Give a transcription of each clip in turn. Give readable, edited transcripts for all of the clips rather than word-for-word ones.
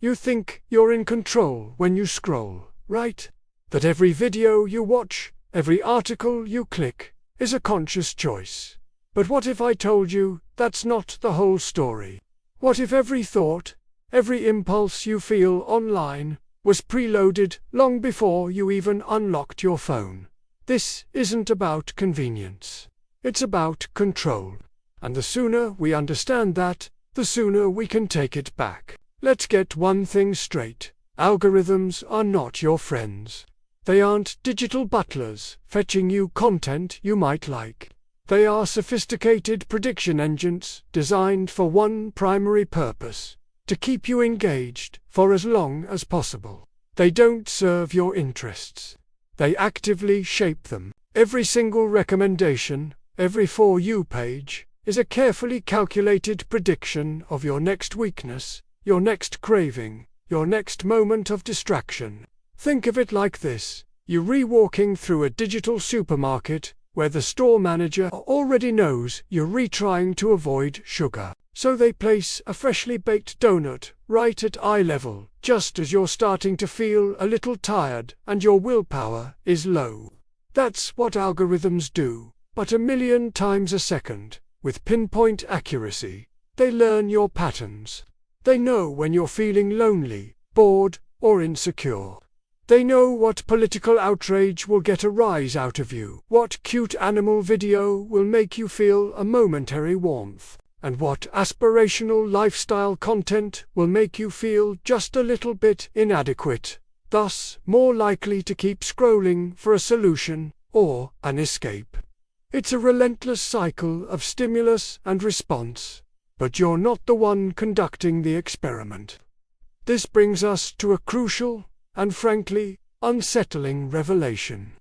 You think you're in control when you scroll, right? That every video you watch, every article you click, is a conscious choice. But what if I told you that's not the whole story? What if every thought, every impulse you feel online, was preloaded long before you even unlocked your phone? This isn't about convenience. It's about control. And the sooner we understand that, the sooner we can take it back. Let's get one thing straight. Algorithms are not your friends. They aren't digital butlers fetching you content you might like. They are sophisticated prediction engines designed for one primary purpose: to keep you engaged for as long as possible. They don't serve your interests. They actively shape them. Every single recommendation, every For You page, is a carefully calculated prediction of your next weakness, your next craving, your next moment of distraction. Think of it like this: you're re-walking through a digital supermarket where the store manager already knows you're retrying to avoid sugar. So they place a freshly baked donut right at eye level, just as you're starting to feel a little tired and your willpower is low. That's what algorithms do, but 1,000,000 times a second, with pinpoint accuracy. They learn your patterns. They know when you're feeling lonely, bored, or insecure. They know what political outrage will get a rise out of you, what cute animal video will make you feel a momentary warmth, and what aspirational lifestyle content will make you feel just a little bit inadequate, thus more likely to keep scrolling for a solution or an escape. It's a relentless cycle of stimulus and response, but you're not the one conducting the experiment. This brings us to a crucial and frankly unsettling revelation.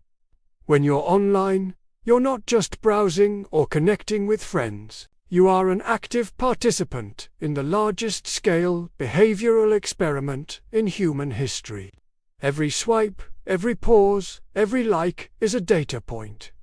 When you're online, you're not just browsing or connecting with friends. You are an active participant in the largest scale behavioral experiment in human history. Every swipe, every pause, every like is a data point.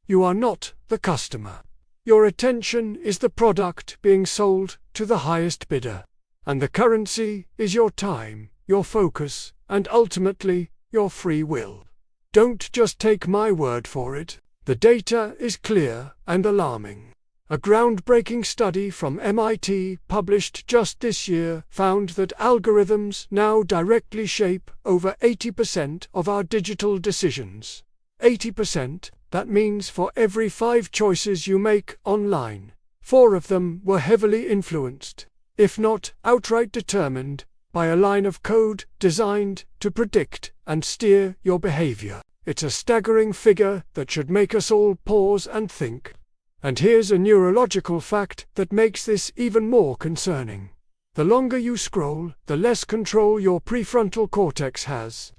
You are not the customer. Your attention is the product being sold to the highest bidder, and the currency is your time, your focus, and ultimately, your free will. Don't just take my word for it. The data is clear and alarming. A groundbreaking study from MIT published just this year found that algorithms now directly shape over 80% of our digital decisions. 80%, that means for every 5 choices you make online, 4 of them were heavily influenced, if not outright determined, by a line of code designed to predict and steer your behavior. It's a staggering figure that should make us all pause and think. And here's a neurological fact that makes this even more concerning. The longer you scroll, the less control your prefrontal cortex has.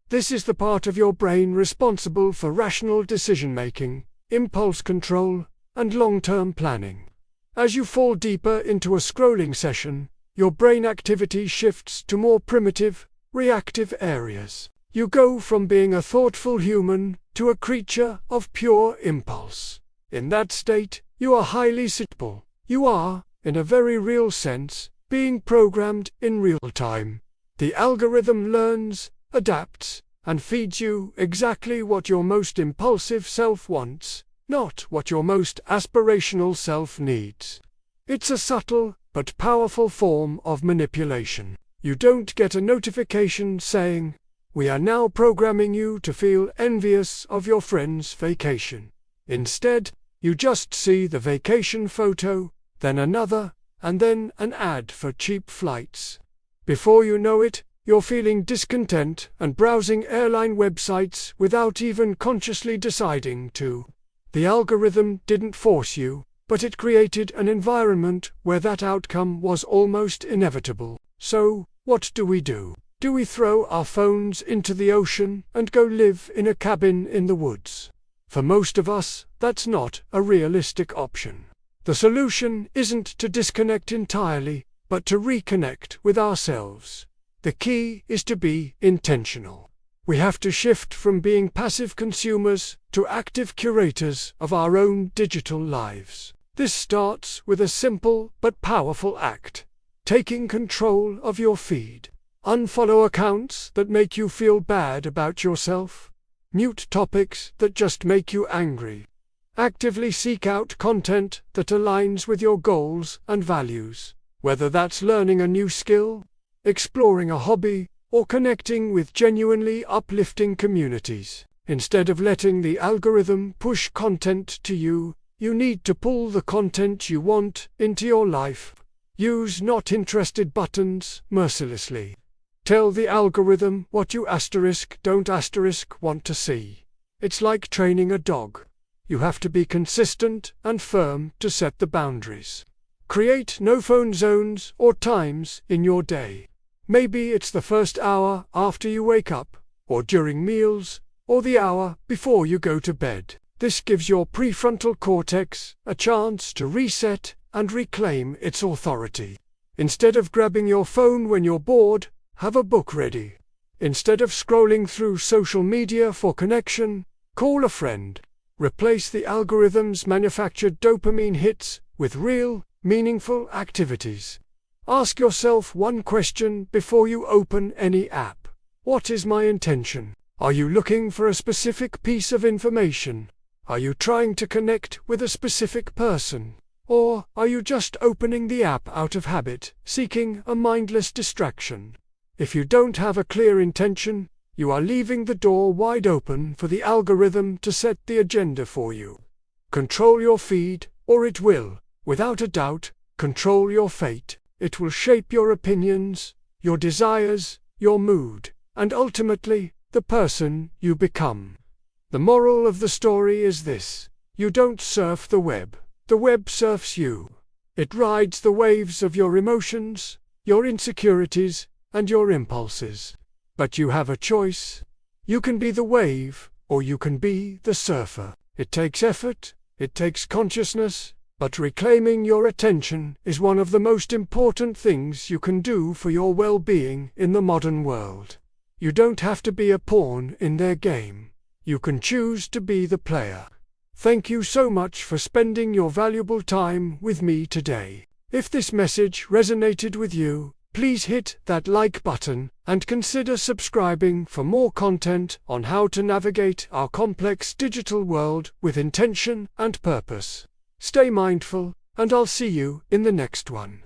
This is the part of your brain responsible for rational decision-making, impulse control, and long-term planning. As you fall deeper into a scrolling session, your brain activity shifts to more primitive, reactive areas. You go from being a thoughtful human to a creature of pure impulse. In that state, you are highly susceptible. You are, in a very real sense, being programmed in real time. The algorithm learns, adapts, and feeds you exactly what your most impulsive self wants, not what your most aspirational self needs. It's a subtle but powerful form of manipulation. You don't get a notification saying, "We are now programming you to feel envious of your friend's vacation." Instead, you just see the vacation photo, then another, and then an ad for cheap flights. Before you know it, you're feeling discontent and browsing airline websites without even consciously deciding to. The algorithm didn't force you, but it created an environment where that outcome was almost inevitable. So, what do? Do we throw our phones into the ocean and go live in a cabin in the woods? For most of us, that's not a realistic option. The solution isn't to disconnect entirely, but to reconnect with ourselves. The key is to be intentional. We have to shift from being passive consumers to active curators of our own digital lives. This starts with a simple but powerful act: taking control of your feed. Unfollow accounts that make you feel bad about yourself. Mute topics that just make you angry. Actively seek out content that aligns with your goals and values, whether that's learning a new skill, exploring a hobby, or connecting with genuinely uplifting communities. Instead of letting the algorithm push content to you, you need to pull the content you want into your life. Use not interested buttons mercilessly. Tell the algorithm what you don't want to see. It's like training a dog. You have to be consistent and firm to set the boundaries. Create no-phone zones or times in your day. Maybe it's the first hour after you wake up, or during meals, or the hour before you go to bed. This gives your prefrontal cortex a chance to reset and reclaim its authority. Instead of grabbing your phone when you're bored, have a book ready. Instead of scrolling through social media for connection, call a friend. Replace the algorithm's manufactured dopamine hits with real, meaningful activities. Ask yourself one question before you open any app. What is my intention? Are you looking for a specific piece of information? Are you trying to connect with a specific person? Or are you just opening the app out of habit, seeking a mindless distraction? If you don't have a clear intention, you are leaving the door wide open for the algorithm to set the agenda for you. Control your feed, or it will, without a doubt, control your fate. It will shape your opinions, your desires, your mood, and ultimately, the person you become. The moral of the story is this: you don't surf the web surfs you. It rides the waves of your emotions, your insecurities, and your impulses. But you have a choice. You can be the wave, or you can be the surfer. It takes effort, it takes consciousness, but reclaiming your attention is one of the most important things you can do for your well-being in the modern world. You don't have to be a pawn in their game. You can choose to be the player. Thank you so much for spending your valuable time with me today. If this message resonated with you, please hit that like button and consider subscribing for more content on how to navigate our complex digital world with intention and purpose. Stay mindful, and I'll see you in the next one.